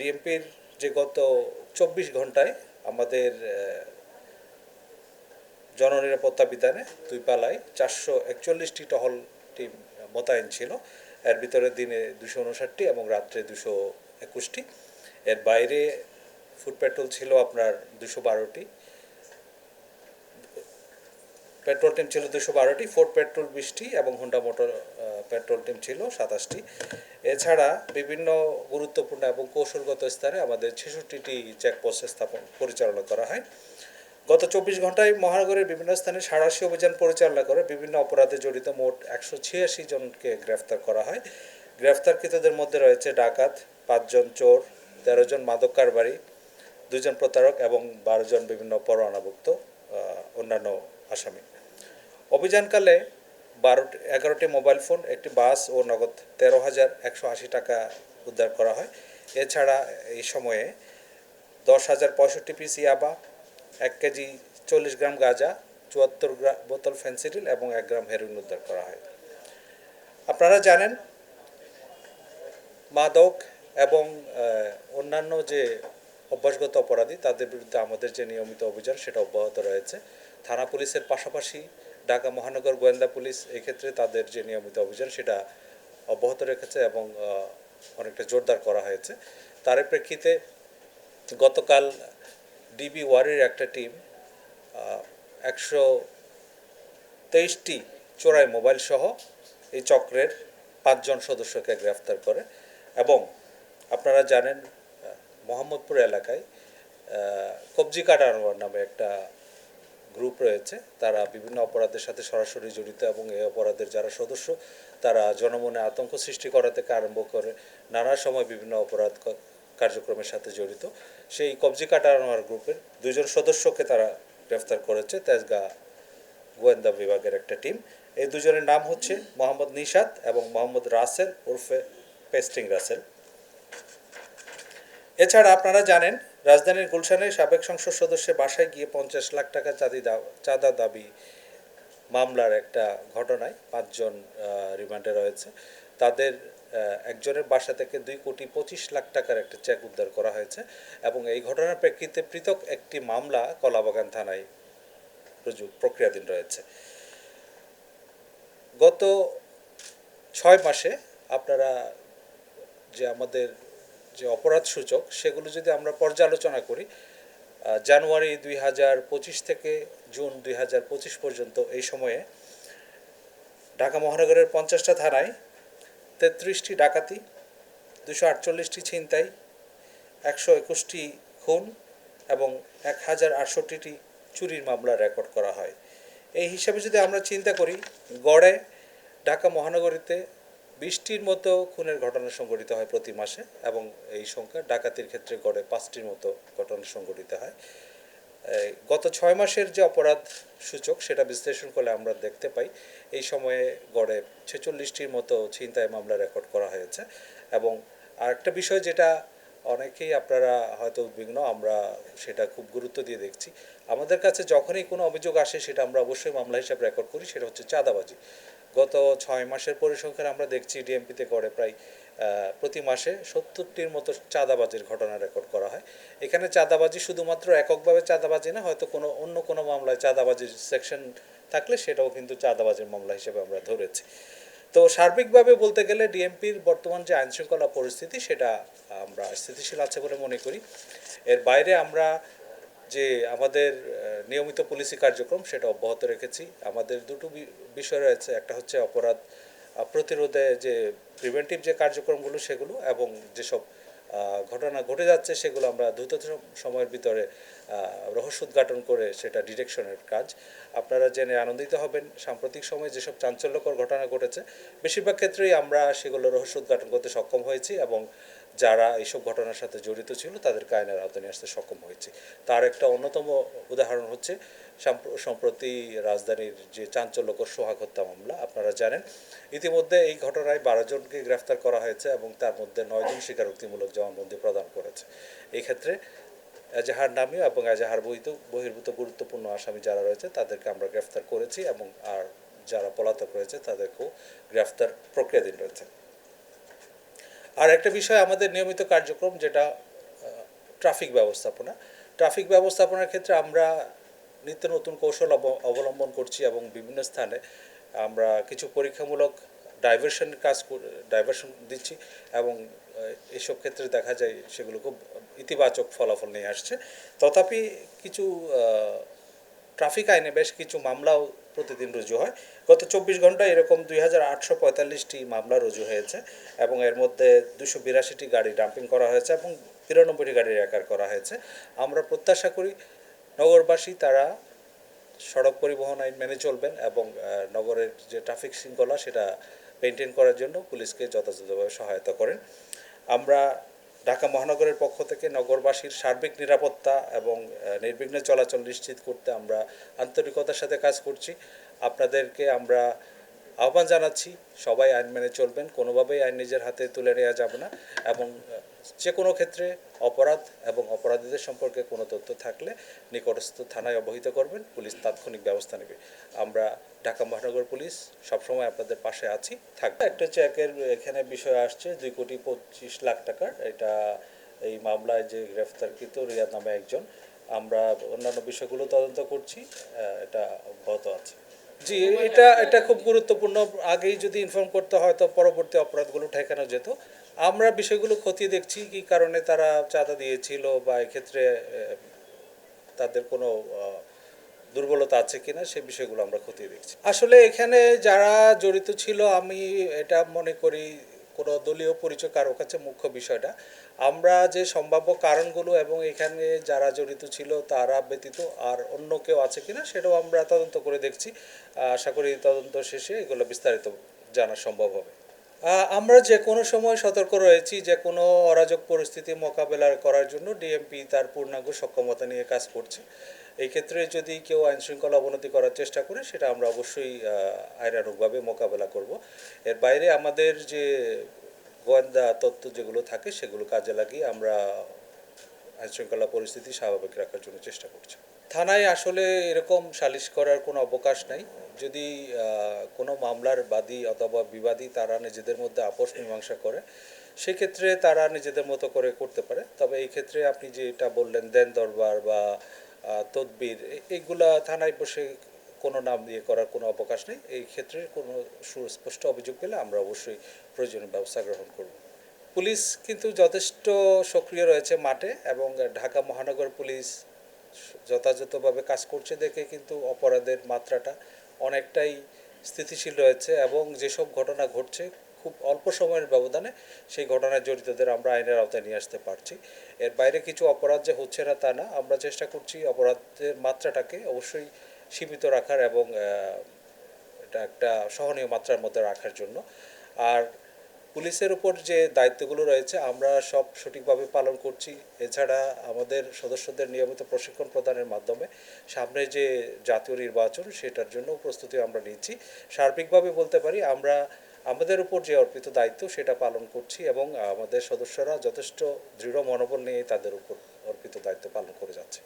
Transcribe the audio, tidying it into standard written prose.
ডিএমপির যে গত 24 ঘন্টায় আমাদের জননিরাপত্তা বিধানে দুই পালায় 441টি টহল টিম মোতায়েন ছিল। এর ভিতরে দিনে 259টি এবং রাত্রে 221টি। এর বাইরে ফুট পেট্রোল ছিল আপনার 212টি, পেট্রোল টিম ছিল 212টি, ফোর্ড পেট্রোল 20টি এবং হোন্ডা মোটর পেট্রোল টিম ছিল 27টি। এছাড়া বিভিন্ন গুরুত্বপূর্ণ এবং কৌশলগত স্থানে আমাদের 66টি চেকপোস্ট স্থাপন পরিচালনা করা হয়। গত 24 ঘন্টায় মহানগরের বিভিন্ন স্থানে সাঁড়াশি অভিযান পরিচালনা করে বিভিন্ন অপরাধে জড়িত মোট 186 জনকে গ্রেফতার করা হয়। গ্রেফতারকৃতদের মধ্যে রয়েছে ডাকাত, 5 জন চোর, 13 জন মাদক কারবারি, 2 জন প্রতারক এবং 12 জন বিভিন্ন পরোয়ানাভুক্ত অন্যান্য আসামি। অভিযানকালে 11টি মোবাইল ফোন, একটি বাস ও নগদ 13,180 টাকা উদ্ধার করা হয়। এছাড়া এই সময়ে 10,065 পিস ইয়াবা, 1 কেজি 40 গ্রাম গাঁজা, 74 বোতল ফেন্সিডিল এবং 1 গ্রাম হেরোইন উদ্ধার করা হয়। আপনারা জানেন মাদক এবং অন্যান্য যে অভ্যাসগত অপরাধী তাদের বিরুদ্ধে আমাদের যে নিয়মিত অভিযান সেটা অব্যাহত রয়েছে। থানা পুলিশের পাশাপাশি ঢাকা মহানগর গোয়েন্দা পুলিশ এক্ষেত্রে তাদের যে নিয়মিত অভিযান সেটা অব্যাহত রেখেছে এবং অনেকটা জোরদার করা হয়েছে। তার প্রেক্ষিতে গতকাল ডিবি ওয়ারির একটা টিম 123টি চোরাই মোবাইল সহ এই চক্রের 5 জন সদস্যকে গ্রেফতার করে। এবং আপনারা জানেন মোহাম্মদপুর এলাকায় কবজি কাটা আনোয়ার নামে একটা গ্রুপ রয়েছে, তারা বিভিন্ন অপরাধের সাথে সরাসরি জড়িত এবং এই অপরাধের যারা সদস্য তারা জনমনে আতঙ্ক সৃষ্টি করা থেকে আরম্ভ করে নানা সময় বিভিন্ন অপরাধ কার্যক্রমের সাথে জড়িত। সেই কবজি কাটা আনোয়ার গ্রুপের 2 জন সদস্যকে তারা গ্রেফতার করেছে তেজগাঁ গোয়েন্দা বিভাগের একটা টিম। এই 2 জনের নাম হচ্ছে মোহাম্মদ নিশাত এবং মোহাম্মদ রাসেল ওরফে পেস্টিং রাসেল। এছাড়া আপনারা জানেন রাজধানীর গুলশানে সাবেক সংসদ সদস্যের বাসায় গিয়ে 50 লাখ টাকা চাঁদা দাবি মামলার একটা ঘটনায় 5 জন রিমান্ডে রয়েছে। তাদের একজনের বাসা থেকে 2,25,00,000 টাকার একটা চেক উদ্ধার করা হয়েছে এবং এই ঘটনার প্রেক্ষিতে পৃথক একটি মামলা কলাবাগান থানায় প্রক্রিয়াধীন রয়েছে। গত 6 মাসে আপনারা যে আমাদের যে অপরাধ সূচক সেগুলো যদি আমরা পর্যালোচনা করি, জানুয়ারি 2025 থেকে জুন 2025 পর্যন্ত এই সময়ে ঢাকা মহানগরের 50টা থানায় 33টি ডাকাতি, 248টি ছিনতাই, 121টি খুন এবং 1,068টি চুরির মামলা রেকর্ড করা হয়। এই হিসাবে যদি আমরা চিন্তা করি, গড়ে ঢাকা মহানগরীতে 20টির মতো খুনের ঘটনা সংঘটিত হয় প্রতি মাসে এবং এই সংখ্যা ডাকাতির ক্ষেত্রে গড়ে 5টির মতো ঘটনা সংঘটিত হয়। গত 6 মাসের যে অপরাধ সূচক সেটা বিশ্লেষণ করলে আমরা দেখতে পাই এই সময়ে গড়ে 46টির মতো ছিনতাই মামলা রেকর্ড করা হয়েছে। এবং আরেকটা বিষয় যেটা অনেকেই আপনারা হয়তো উদ্বিগ্ন, আমরা সেটা খুব গুরুত্ব দিয়ে দেখছি, আমাদের কাছে যখনই কোনো অভিযোগ আসে সেটা আমরা অবশ্যই মামলা হিসাবে রেকর্ড করি, সেটা হচ্ছে চাঁদাবাজি। গত 6 মাসের পরিসংখ্যান আমরা দেখছি ডিএমপিতে গড়ে প্রায় প্রতি মাসে 70টির মতো চাঁদাবাজির ঘটনা রেকর্ড করা হয়। এখানে চাঁদাবাজি শুধুমাত্র এককভাবে চাঁদাবাজি না, হয়তো অন্য কোনো মামলায় চাঁদাবাজির সেকশন থাকলে সেটাও কিন্তু চাঁদাবাজির মামলা হিসেবে আমরা ধরেছি। তো সার্বিকভাবে বলতে গেলে ডিএমপির বর্তমান যে আইনশৃঙ্খলা পরিস্থিতি সেটা আমরা স্থিতিশীল আছে বলে মনে করি। এর বাইরে আমরা যে আমাদের নিয়মিত পুলিশি কার্যক্রম সেটা অব্যাহত রেখেছি। আমাদের দুটো বিষয় রয়েছে, একটা হচ্ছে অপরাধ প্রতিরোধে যে প্রিভেন্টিভ যে কার্যক্রমগুলো সেগুলো, এবং যেসব ঘটনা ঘটে যাচ্ছে সেগুলো আমরা দ্রুত সময়ের ভিতরে রহস্য উদ্ঘাটন করে সেটা ডিটেকশনের কাজ। আপনারা জেনে আনন্দিত হবেন সাম্প্রতিক সময়ে যেসব চাঞ্চল্যকর ঘটনা ঘটেছে বেশিরভাগ ক্ষেত্রেই আমরা সেগুলো রহস্য উদ্ঘাটন করতে সক্ষম হয়েছি এবং যারা এইসব ঘটনার সাথে জড়িত ছিল তাদেরকে আইনের আওতায় নিয়ে আসতে সক্ষম হয়েছে। তার একটা অন্যতম উদাহরণ হচ্ছে সম্প্রতি রাজধানীর যে চাঞ্চল্যকর সোহাগ হত্যা মামলা। আপনারা জানেন ইতিমধ্যে এই ঘটনায় 12 জনকে গ্রেফতার করা হয়েছে এবং তার মধ্যে 9 জন স্বীকারোক্তিমূলক জবানবন্দি প্রদান করেছে। এই ক্ষেত্রে এজাহার নামীয় এবং এজাহার বহির্ভূত গুরুত্বপূর্ণ আসামি যারা রয়েছে তাদেরকে আমরা গ্রেফতার করেছি এবং আর যারা পলাতক রয়েছে তাদেরকেও গ্রেফতার প্রক্রিয়াধীন রয়েছে। আর একটা বিষয় আমাদের নিয়মিত কার্যক্রম যেটা ট্রাফিক ব্যবস্থাপনার ক্ষেত্রে আমরা নিত্য নতুন কৌশল অবলম্বন করছি এবং বিভিন্ন স্থানে আমরা কিছু পরীক্ষামূলক ডাইভারশন দিচ্ছি এবং এসব ক্ষেত্রে দেখা যায় সেগুলো খুব ইতিবাচক ফলাফল নিয়ে আসছে। তথাপি কিছু ট্রাফিক আইনে বেশ কিছু মামলাও প্রতিদিন রুজু হয়। গত 24 ঘন্টায় এরকম 2845টি মামলা রুজু হয়েছে এবং এর মধ্যে 282টি গাড়ি ডাম্পিং করা হয়েছে এবং 93টি গাড়ি রেকার করা হয়েছে। আমরা প্রত্যাশা করি নগরবাসী তারা সড়ক পরিবহন আইন মেনে চলবেন এবং নগরের যে ট্রাফিক শৃঙ্খলা সেটা মেনটেন করার জন্য পুলিশকে যথাযথভাবে সহায়তা করেন। আমরা ঢাকা মহানগরের পক্ষ থেকে নগরবাসীর সার্বিক নিরাপত্তা এবং নির্বিঘ্নে চলাচল নিশ্চিত করতে আমরা আন্তরিকতার সাথে কাজ করছি। আপনাদেরকে আমরা আহ্বান জানাচ্ছি সবাই আইন মেনে চলবেন, কোনোভাবেই আইন নিজের হাতে তুলে নেওয়া যাবে না এবং যে কোনো ক্ষেত্রে অপরাধ এবং অপরাধীদের সম্পর্কে কোনো তথ্য থাকলে নিকটস্থ থানায় অবহিত করবেন, পুলিশ তাৎক্ষণিক ব্যবস্থা নেবে। আমরা ঢাকা মহানগর পুলিশ সবসময় আপনাদের পাশে আছি, থাকবে। একটা চেকের এখানে বিষয় আসছে 2,25,00,000 টাকার, এটা এই মামলায় যে গ্রেফতারকৃত রিয়াদ নামে একজন। আমরা অন্যান্য বিষয়গুলো তদন্ত করছি, এটা অব্যাহত আছে। জি, এটা খুব গুরুত্বপূর্ণ। আগেই যদি ইনফর্ম করতে হয় তো পরবর্তী অপরাধগুলো ঠেকানো যেত। আমরা বিষয়গুলো খতিয়ে দেখছি কী কারণে তারা চাঁদা দিয়েছিল বা এক্ষেত্রে তাদের কোনো দুর্বলতা আছে কিনা সে বিষয়গুলো আমরা খতিয়ে দেখছি। আসলে এখানে যারা জড়িত ছিল আমি এটা মনে করি কোনো দলীয় পরিচয় কারো কাছে মুখ্য বিষয়টা। আমরা যে সম্ভাব্য কারণগুলো এবং এখানে যারা জড়িত ছিল তারা ব্যতীত আর অন্য কেউ আছে কিনা সেটাও আমরা তদন্ত করে দেখছি। আশা করি তদন্ত শেষে এগুলো বিস্তারিত জানা সম্ভব হবে। আমরা যে কোনো সময় সতর্ক রয়েছি, যে কোনো অরাজক পরিস্থিতি মোকাবেলা করার জন্য ডিএমপি তার পূর্ণাঙ্গ সক্ষমতা নিয়ে কাজ করছে। এই ক্ষেত্রে যদি কেউ আইনশৃঙ্খলা অবনতি করার চেষ্টা করে সেটা আমরা অবশ্যই আইনানুগভাবে মোকাবেলা করব। এর বাইরে আমাদের যে গোয়েন্দা তথ্য যেগুলো থাকে সেগুলো কাজে লাগিয়ে আমরা আইনশৃঙ্খলা পরিস্থিতি স্বাভাবিক রাখার জন্য চেষ্টা করছি। থানায় আসলে এরকম সালিশ করার কোনো অবকাশ নাই। যদি কোনো মামলার বাদী অথবা বিবাদী তারা নিজেদের মধ্যে আপোষ মীমাংসা করে সেক্ষেত্রে তারা নিজেদের মতো করে করতে পারে। তবে এই ক্ষেত্রে আপনি যেটা বললেন দেন দরবার বা তদবির, এইগুলা থানায় বসে কোনো নাম দিয়ে করার কোনো অবকাশ নেই। এই ক্ষেত্রে কোনো সুস্পষ্ট অভিযোগ পেলে আমরা অবশ্যই প্রয়োজনীয় ব্যবস্থা গ্রহণ করব। পুলিশ কিন্তু যথেষ্ট সক্রিয় রয়েছে মাঠে এবং ঢাকা মহানগর পুলিশ যথাযথভাবে কাজ করছে দেখে কিন্তু অপরাধের মাত্রাটা অনেকটাই স্থিতিশীল রয়েছে এবং যেসব ঘটনা ঘটছে খুব অল্প সময়ের ব্যবধানে সেই ঘটনায় জড়িতদের আমরা আইনের আওতায় নিয়ে আসতে পারছি। এর বাইরে কিছু অপরাধ যে হচ্ছে না তা না, আমরা চেষ্টা করছি অপরাধের মাত্রাটাকে অবশ্যই সীমিত রাখার এবং এটা একটা সহনীয় মাত্রার মধ্যে রাখার জন্য। আর পুলিশের উপর যে দায়িত্বগুলো রয়েছে আমরা সব সঠিকভাবে পালন করছি। এছাড়া আমাদের সদস্যদের নিয়মিত প্রশিক্ষণ প্রদানের মাধ্যমে সামনে যে জাতীয় নির্বাচন সেটার জন্য প্রস্তুতি আমরা নিচ্ছি। সার্বিকভাবে বলতে পারি আমরা আমাদের উপর যে অর্পিত দায়িত্ব সেটা পালন করছি এবং আমাদের সদস্যরা যথেষ্ট দৃঢ় মনোবল নিয়ে তাদের উপর অর্পিত দায়িত্ব পালন করে যাচ্ছে।